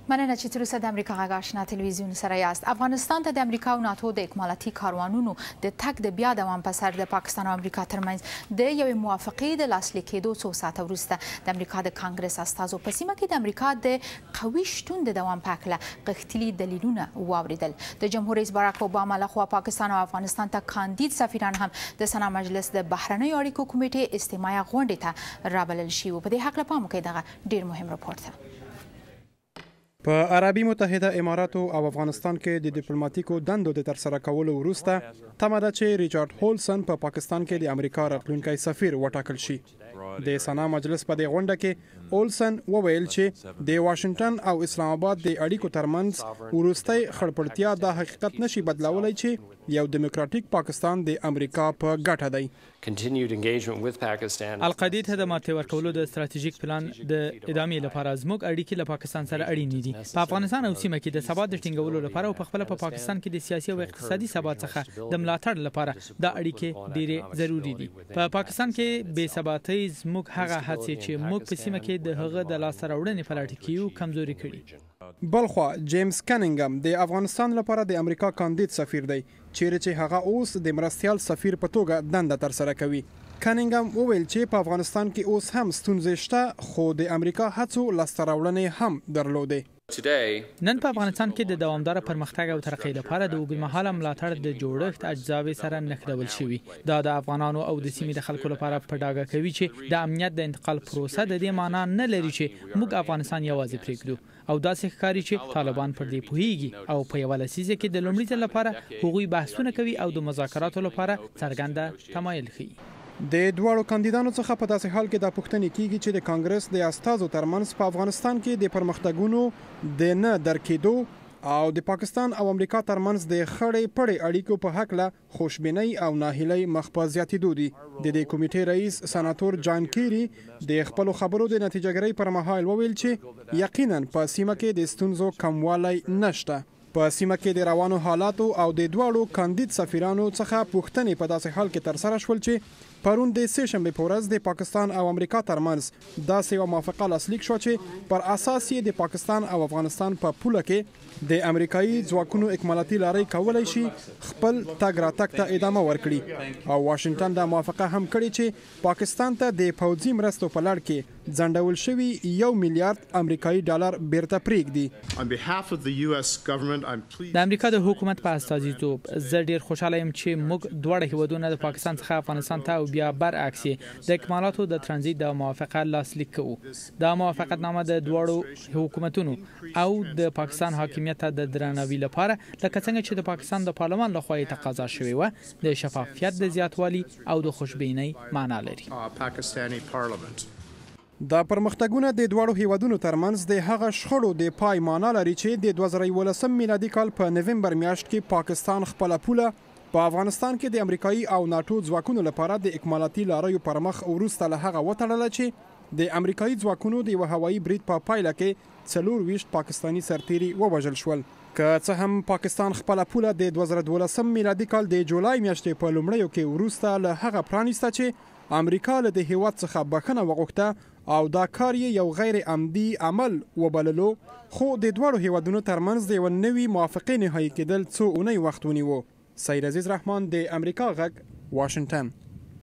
مننه چې تر اوسه د امریکا غږ آشنا تلویزیون سره یاست. افغانستان ته د امریکا او ناتو د اکمالاتي کاروانونو د تګ د بیا دوام په سر د پاکستان او امریکا ترمنځ د یوې موافقې د لاسلیک کېدو څو ساعته وروسته د امریکا د کانګرس استازو په سیمه کې د امریکا د قوي شتون د دوام په هکله غښتلي دلیلونه واورېدل. د جمهور رئیس باراک اوباما لخوا پاکستان او افغانستان ته کاندید سفیران هم د سنا مجلس د بهرنیو اړیکو کمیټې استماعي غونډې ته رابلل شوي وو. په دې هکله پام وکړئ دغه ډېر مهم رپورټ ته. په عربي متحده اماراتو او افغانستان کې د ډیپلوماټیکو دندو د ترسره کولو وروسته تمه ده چې ریچارډ هولسن په پاکستان کې د امریکا راتلونکی سفیر وټاکل شي. د سنا مجلس په دې غونډه کې هولسن وویل چې د واشنگټن او اسلام آباد د اړیکو ترمنځ وروستۍ خړپړتیا د حقیقت نشي بدلولی چې یو دیموکراتیک پاکستان د امریکا په ګټه دی. القاعدې ته د ماتې ورکولو د ستراتیژیک پلان د ادامې لپاره زموږ اړیکې له پاکستان سره اړینې دي. په افغانستان او سیمه کې د ثبات د ټینګولو لپاره او په خپل په پاکستان کې د سیاسي او اقتصادي ثبات څخه د ملاتړ لپاره د اړیکې ډېرې ضروری دي. په پاکستان کې بې ثباتۍ زموږ هغه هڅې چې موږ په سیمه کې د هغه د لاسته راوړنې په لټه کې یو کمزوري کړي. بلخوا جیمز کنینګم د افغانستان لپاره د امریکا کاندید سفیر دی چیرې چې هغه اوس د مرستیال سفیر په توګه دنده ترسره کوي. کنینګم وویل چې په افغانستان کې اوس هم ستونزې شته خو د امریکا هڅو لاسته راوړنې هم درلودې. نن په افغانستان کې د دوامدار پرمختګ او ترقۍ لپاره د اوږدمهاله ملاتړ د جوړښت اجزاوې سره نښلول شوي. دا د افغانانو او د سیمې د خلکو لپاره په ډاګه کوي چې د امنیت د انتقال پروسه د دې معنا نه لري چې موږ افغانستان یوازې پرېږدو او داسې ښکاري چې طالبان پر دې پوهیږي او په یوه لسیزه کې د لومړي ځل لپاره هغوی بحثونه کوي او د مذاکراتو لپاره څرګنده تمایل ښیي. د دواړو کاندیدانو څخه په داسې حال کې دا پوښتنې کیږي چې د کانګرس د استازو ترمنځ په افغانستان کې د پرمختګونو د نه درکېدو او د پاکستان او امریکا ترمنځ د خړې پړې اړیکو په هکله خوشبینۍ او ناهیلۍ مخ په زیاتېدو دي. د دې کمیټې رئیس سناتور جان کیری د خپلو خبرو د نتیجهګرۍ پر مهال وویل چې یقینا په سیمه کې د ستونزو کموالی نشته. په سیمه کې د روانو حالاتو او د دواړو کاندید سفیرانو څخه پوښتنې په داسې حال کې ترسره شول چې پرون د سه شنبه په ورځ د پاکستان او امریکا ترمنځ داسې یوه موافقه لاسلیک شوه چې پر اساس یې د پاکستان او افغانستان په پوله کې د امریکایي ځواکونو اکمالاتي لارۍ کولی شي خپل تګ راتګ ته ادامه ورکړي او واشنګټن دا موافقه هم کړې چې پاکستان ته د پوځي مرستو په لړ کې ځنډول شوي 1 میلیارډ امریکایي ډالر بیرته پرېږدي. د امریکا د حکومت په استازیتوب زه ډیر خوشاله یم چې موږ دواړه هیوادونه د پاکستان څخه افغانستان ته او بیا برعکس د اکمالاتو د ترانزیت د موافقه لاسلیک کوو. دا موافقتنامه د دواړو حکومتونو او د پاکستان حاکمیت ته د درناوي لپاره لکه څنګه چې د پاکستان د پارلمان لخوا تقاضا شوې وه د شفافیت د زیاتوالي او د خوشبینۍ معنا لري. دا پرمختګونه د دواړو هیوادونو ترمنځ د هغه شخړو د پای معنا لري چې د 2011 میلادي کال په نومبر میاشت کې پاکستان خپله پوله په افغانستان کې د امریکایي او ناتو ځواکونو لپاره د اکمالاتي لاریو پر مخ وروسته له هغه وتړله چې د امریکایي ځواکونو د یوه هوایي برید په پایله کې 24 پاکستاني سرتیري ووژل شول. که څه هم پاکستان خپله پوله د 2012 میلادي کال د جولای میاشتې په لومړیو کې وروسته له هغه پرانیسته چې امریکا له د هیواد څخه بخښنه وغوښته او دا کار یې یو غیر عمدي عمل وبللو خو د دواړو هیوادونو ترمنځ د یوه نوي موافقې نهایي کېدل څو اونۍ وخت ونیو. سید عزیز رحمان د امریکا غږ واشنګټن.